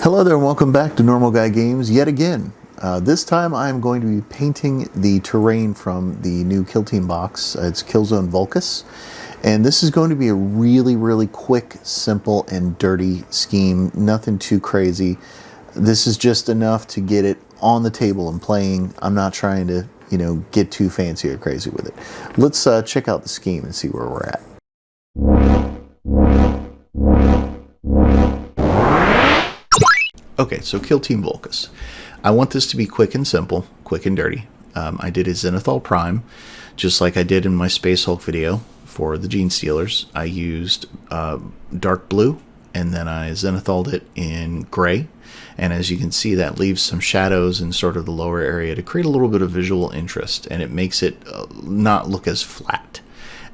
Hello there and welcome back to Normal Guy Games yet again. This time I'm going to be painting the terrain from the new Killzone box. It's Killzone Volkus. And this is going to be a really quick, simple, and dirty scheme. Nothing too crazy. This is just enough to get it on the table and playing. I'm not trying to, get too fancy or crazy with it. Let's check out the scheme and see where we're at. Okay, so Killzone Volkus. I want this to be quick and simple, quick and dirty. I did a Zenithal Prime, just like I did in my Space Hulk video for the Gene Stealers. I used dark blue, and then I Zenithaled it in gray. And as you can see, that leaves some shadows in sort of the lower area to create a little bit of visual interest, and it makes it not look as flat.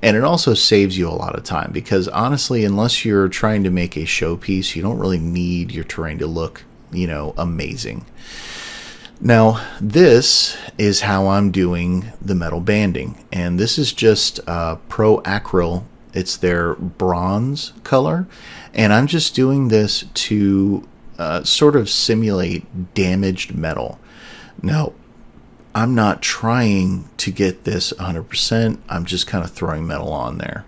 And it also saves you a lot of time, because honestly, unless you're trying to make a showpiece, you don't really need your terrain to look amazing. Now, this is how I'm doing the metal banding, and this is just Pro Acryl. It's their bronze color, and I'm just doing this to sort of simulate damaged metal. Now, I'm not trying to get this 100%. I'm just kind of throwing metal on there.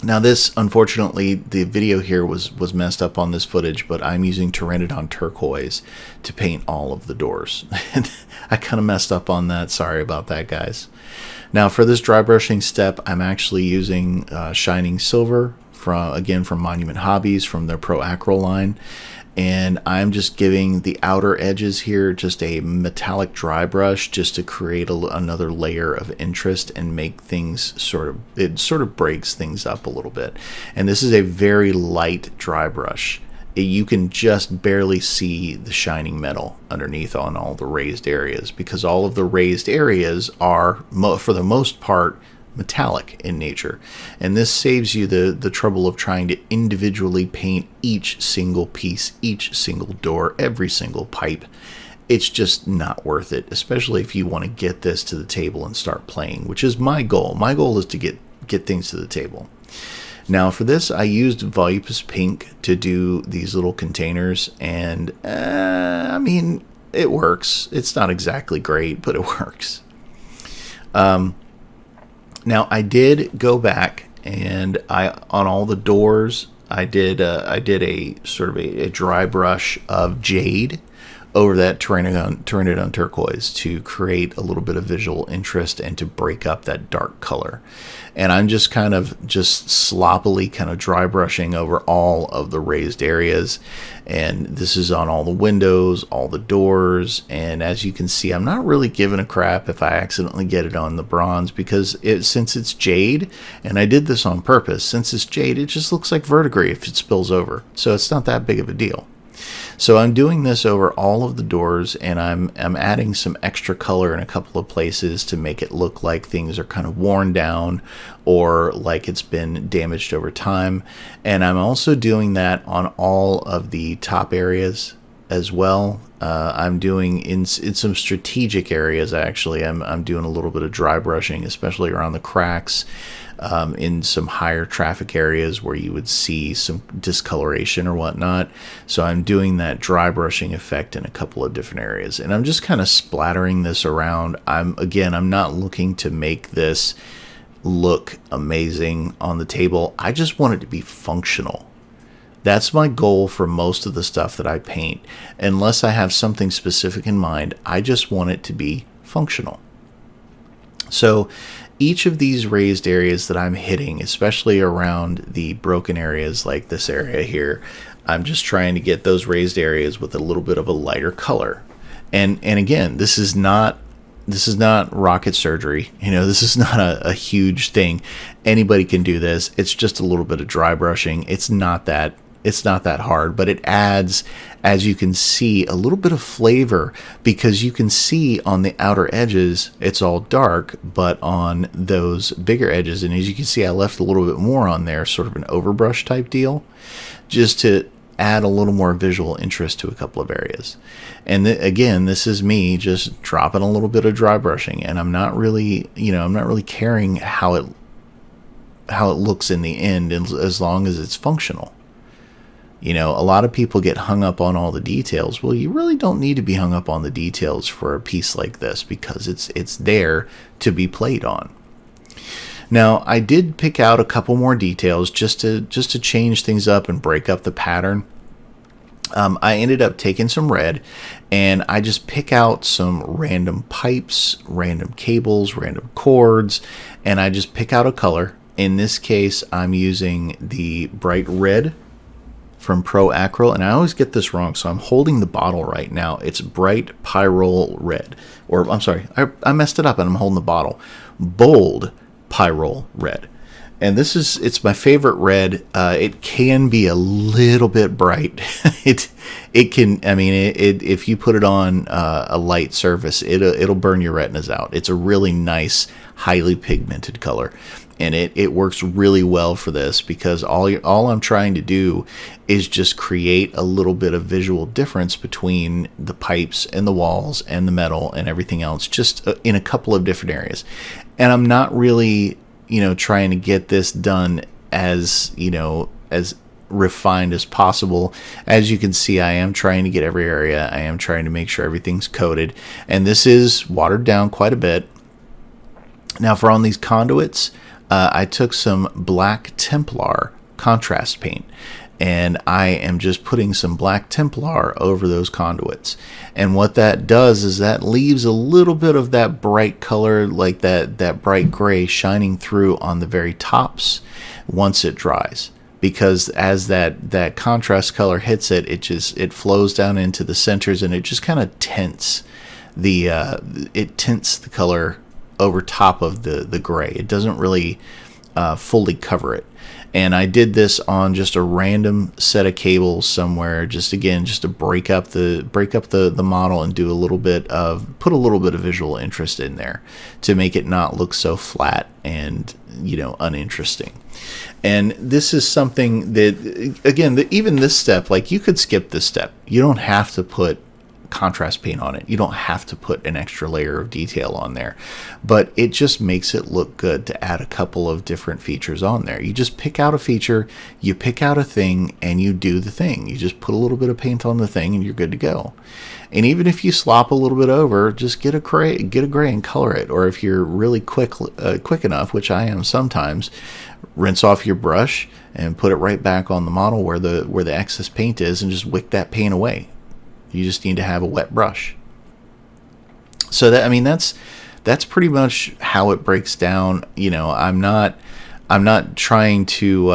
Now this, unfortunately, the video here was messed up on this footage, but I'm using Pteranodon Turquoise to paint all of the doors. And I kind of messed up on that. Sorry about that, guys. Now for this dry brushing step, I'm actually using Shining Silver, from Monument Hobbies, from their Pro Acryl line. And I'm just giving the outer edges here just a metallic dry brush, just to create another layer of interest and make things it sort of breaks things up a little bit. And this is a very light dry brush. You can just barely see the shining metal underneath on all the raised areas, because all of the raised areas are, for the most part, metallic in nature, and this saves you the trouble of trying to individually paint each single piece, each single door, every single pipe. It's just not worth it, especially if you want to get this to the table and start playing, which is my goal. My goal is to get things to the table. Now for this, I used Volkus Pink to do these little containers, and I mean, it works. It's not exactly great, but it works. Now I did go back, and on all the doors I did a sort of a dry brush of jade over that Pteranodon Turquoise to create a little bit of visual interest and to break up that dark color. And I'm just sloppily kind of dry brushing over all of the raised areas, and this is on all the windows, all the doors. And as you can see, I'm not really giving a crap if I accidentally get it on the bronze, because since it's jade, and I did this on purpose, since it's jade, it just looks like verdigris if it spills over, so it's not that big of a deal. So I'm doing this over all of the doors, and I'm adding some extra color in a couple of places to make it look like things are kind of worn down or like it's been damaged over time. And I'm also doing that on all of the top areas as well. I'm doing in some strategic areas, actually. I'm doing a little bit of dry brushing, especially around the cracks, in some higher traffic areas where you would see some discoloration or whatnot. So I'm doing that dry brushing effect in a couple of different areas, and I'm just kind of splattering this around. I'm not looking to make this look amazing on the table. I just want it to be functional. That's my goal for most of the stuff that I paint. Unless I have something specific in mind, I just want it to be functional. So each of these raised areas that I'm hitting, especially around the broken areas like this area here, I'm just trying to get those raised areas with a little bit of a lighter color. And again, this is not rocket surgery. This is not a huge thing. Anybody can do this. It's just a little bit of dry brushing. It's not that hard, but it adds, as you can see, a little bit of flavor, because you can see on the outer edges it's all dark, but on those bigger edges, and as you can see, I left a little bit more on there, sort of an overbrush type deal, just to add a little more visual interest to a couple of areas. And again, this is me just dropping a little bit of dry brushing, and I'm not really caring how it looks in the end, as long as it's functional. You know, a lot of people get hung up on all the details. Well, you really don't need to be hung up on the details for a piece like this, because it's there to be played on. Now, I did pick out a couple more details just to change things up and break up the pattern. I ended up taking some red, and I just pick out some random pipes, random cables, random cords, and I just pick out a color. In this case, I'm using the bright red from Pro Acryl, and I always get this wrong, so I'm holding the bottle right now. It's bright pyrrole red, or I'm sorry, I messed it up and I'm holding the bottle. Bold pyrrole red. And it's my favorite red. It can be a little bit bright. it can, I mean, if you put it on a light surface, it'll burn your retinas out. It's a really nice, highly pigmented color, and it works really well for this, because all I'm trying to do is just create a little bit of visual difference between the pipes and the walls and the metal and everything else, just in a couple of different areas. And I'm not really, you know, trying to get this done as, you know, as refined as possible. As you can see, I am trying to get every area. I am trying to make sure everything's coated, and this is watered down quite a bit. Now, for on these conduits, I took some black Templar contrast paint, and I am just putting some black Templar over those conduits. And what that does is that leaves a little bit of that bright color, like that bright gray, shining through on the very tops once it dries. Because as that contrast color hits it, it flows down into the centers, and it just kind of tints the color over top of the gray. It doesn't really fully cover it. And I did this on just a random set of cables somewhere, just to break up the model and put a little bit of visual interest in there to make it not look so flat and, you know, uninteresting. And this is something that, again, even this step, like, you could skip this step. You don't have to put contrast paint on it. You don't have to put an extra layer of detail on there, but it just makes it look good to add a couple of different features on there. You just pick out a feature, you pick out a thing, and you do the thing. You just put a little bit of paint on the thing, and you're good to go. And even if you slop a little bit over, just get a gray and color it. Or if you're really quick enough, which I am sometimes, rinse off your brush and put it right back on the model where the excess paint is, and just wick that paint away. You just need to have a wet brush. So that's pretty much how it breaks down. You know, I'm not trying to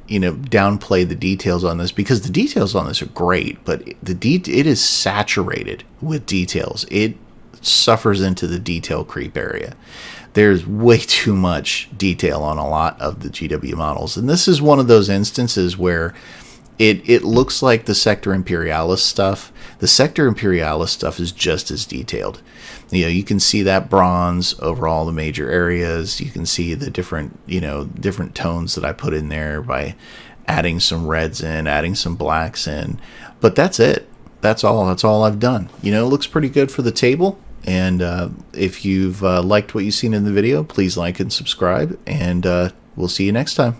downplay the details on this, because the details on this are great, but it is saturated with details. It suffers into the detail creep area. There's way too much detail on a lot of the GW models, and this is one of those instances where it looks like the Sector Imperialis stuff. The Sector Imperialis stuff is just as detailed. You know, you can see that bronze over all the major areas. You can see the different tones that I put in there by adding some reds in, adding some blacks in. But that's it. That's all I've done. You know, it looks pretty good for the table. And if you've liked what you've seen in the video, please like and subscribe. And we'll see you next time.